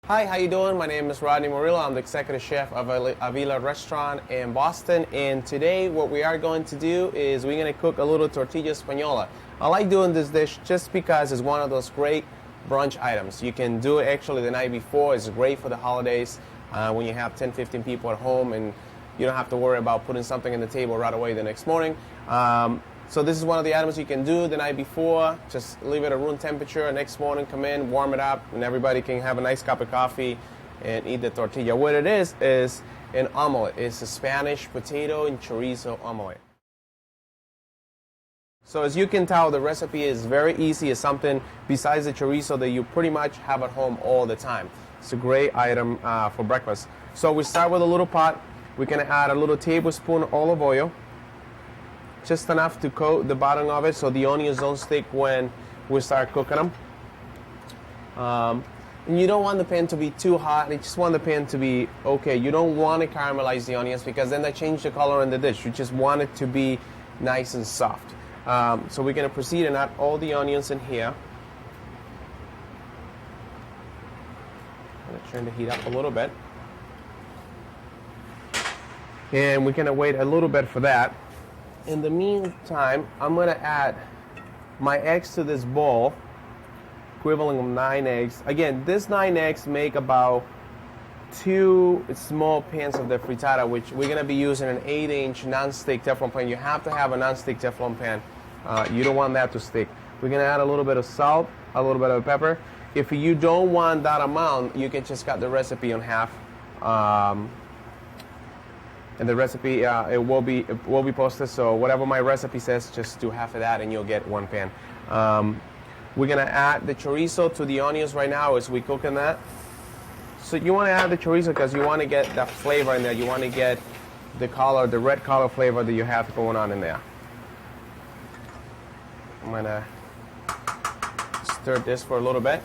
Hi, how you doing? My name is Rodney Murillo. I'm the executive chef of Avila Restaurant in Boston. And today what we are going to do is we're going to cook a little tortilla Espanola. I like doing this dish just because it's one of those great brunch items. You can do it actually the night before. It's great for the holidays when you have 10-15 people at home and you don't have to worry about putting something on the table right away the next morning. So this is one of the items you can do the night before. Just leave it at room temperature. Next morning, come in, warm it up, and everybody can have a nice cup of coffee and eat the tortilla. What it is an omelet. It's a Spanish potato and chorizo omelet. So as you can tell, the recipe is very easy. It's something besides the chorizo that you pretty much have at home all the time. It's a great item for breakfast. So we start with a little pot. We're going to add a little tablespoon of olive oil. Just enough to coat the bottom of it so the onions don't stick when we start cooking them. And you don't want the pan to be too hot. You just want the pan to be okay. You don't want to caramelize the onions because then they change the color in the dish. You just want it to be nice and soft. So we're going to proceed and add all the onions in here. I'm going to turn the heat up a little bit. And we're going to wait a little bit for that. In the meantime, I'm going to add my eggs to this bowl, equivalent of 9 eggs. Again, this 9 eggs make about 2 small pans of the frittata, which we're going to be using an 8-inch non-stick Teflon pan. You have to have a non-stick Teflon pan. You don't want that to stick. We're going to add a little bit of salt, a little bit of pepper. If you don't want that amount, you can just cut the recipe in half. And the recipe, it will be posted, so whatever my recipe says, just do half of that and you'll get 1 pan. We're going to add the chorizo to the onions right now as we're cooking that. So you want to add the chorizo because you want to get that flavor in there. You want to get the color, the red color flavor that you have going on in there. I'm going to stir this for a little bit.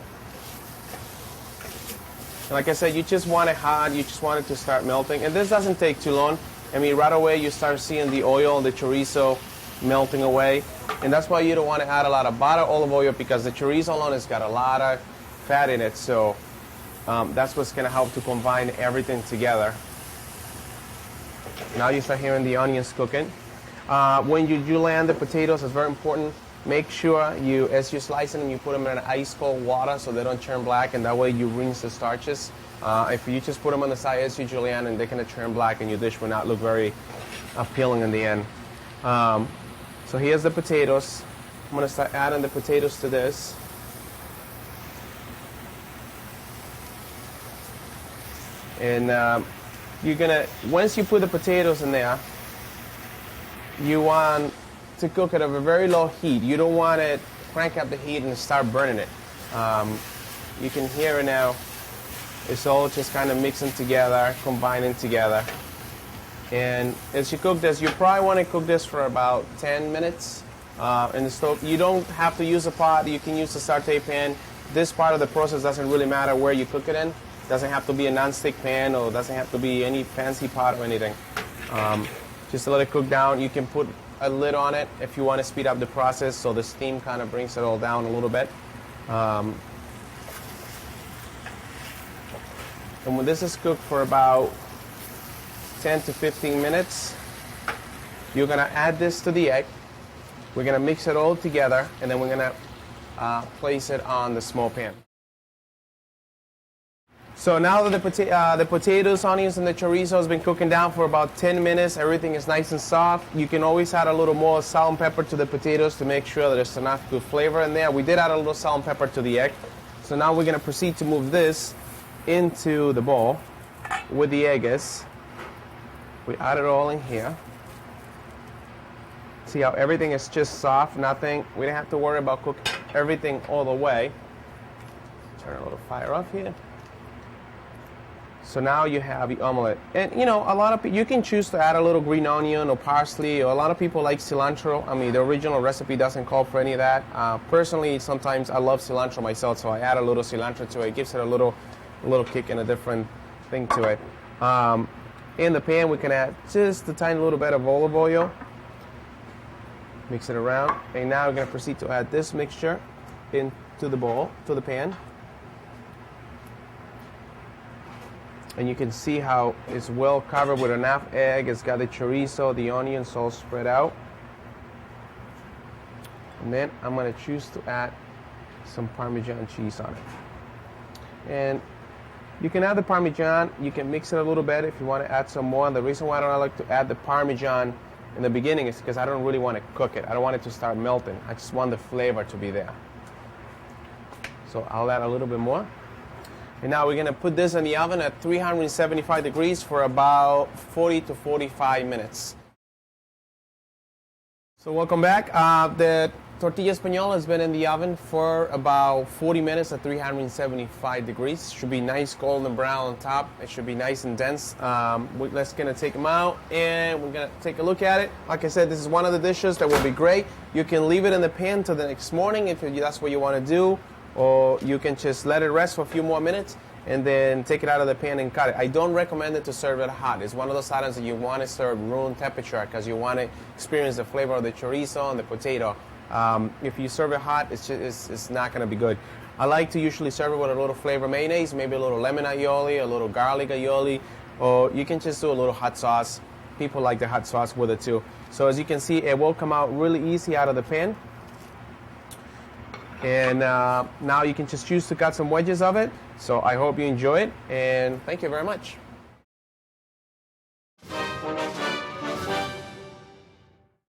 Like I said, you just want it hot, you just want it to start melting. And this doesn't take too long. I mean, right away you start seeing the oil and the chorizo melting away. And that's why you don't want to add a lot of butter, olive oil, because the chorizo alone has got a lot of fat in it. So that's what's going to help to combine everything together. Now you start hearing the onions cooking. When you do land the potatoes, it's very important. Make sure you, as you're slicing them, you put them in ice cold water so they don't turn black, and that way you rinse the starches. If you just put them on the side as you julienne, and they're going to turn black, and your dish will not look very appealing in the end. So here's the potatoes. I'm going to start adding the potatoes to this. And you're going to, once you put the potatoes in there, you want to cook it at a very low heat. You don't want to crank up the heat and start burning it. You can hear it now. It's all just kind of mixing together, combining together. And as you cook this, you probably want to cook this for about 10 minutes in the stove. You don't have to use a pot. You can use a saute pan. This part of the process doesn't really matter where you cook it in. It doesn't have to be a non-stick pan, or doesn't have to be any fancy pot or anything. Just to let it cook down. You can put a lid on it if you want to speed up the process so the steam kind of brings it all down a little bit. And when this is cooked for about 10 to 15 minutes, you're going to add this to the egg. We're going to mix it all together, and then we're going to place it on the small pan. So now that the potatoes, onions, and the chorizo has been cooking down for about 10 minutes, everything is nice and soft. You can always add a little more salt and pepper to the potatoes to make sure that there's enough good flavor in there. We did add a little salt and pepper to the egg. So now we're going to proceed to move this into the bowl with the egg is. We add it all in here. See how everything is just soft, nothing. We don't have to worry about cooking everything all the way. Turn a little fire off here. So now you have the omelet. And you know, a lot of people, you can choose to add a little green onion or parsley, or a lot of people like cilantro. I mean, the original recipe doesn't call for any of that. Personally, sometimes I love cilantro myself, so I add a little cilantro to it. It gives it a little kick and a different thing to it. In the pan, we can add just a tiny little bit of olive oil. Mix it around. And now we're going to proceed to add this mixture into the bowl, to the pan. And you can see how it's well covered with enough egg. It's got the chorizo, the onions all spread out. And then I'm going to choose to add some Parmesan cheese on it. And you can add the Parmesan. You can mix it a little bit if you want to add some more. And the reason why I don't like to add the Parmesan in the beginning is because I don't really want to cook it. I don't want it to start melting. I just want the flavor to be there. So I'll add a little bit more. And now we're going to put this in the oven at 375 degrees for about 40 to 45 minutes. So welcome back. The Tortilla Espanola has been in the oven for about 40 minutes at 375 degrees. Should be nice golden brown on top. It should be nice and dense. Let's gonna take them out and we're gonna take a look at it. Like I said, this is one of the dishes that will be great. You can leave it in the pan till the next morning if that's what you want to do, or you can just let it rest for a few more minutes and then take it out of the pan and cut it. I don't recommend it to serve it hot. It's one of those items that you want to serve room temperature because you want to experience the flavor of the chorizo and the potato. If you serve it hot, it's not going to be good. I like to usually serve it with a little flavor mayonnaise, maybe a little lemon aioli, a little garlic aioli, or you can just do a little hot sauce. People like the hot sauce with it too. So as you can see, it will come out really easy out of the pan. And now you can just choose to cut some wedges of it. So I hope you enjoy it, and thank you very much.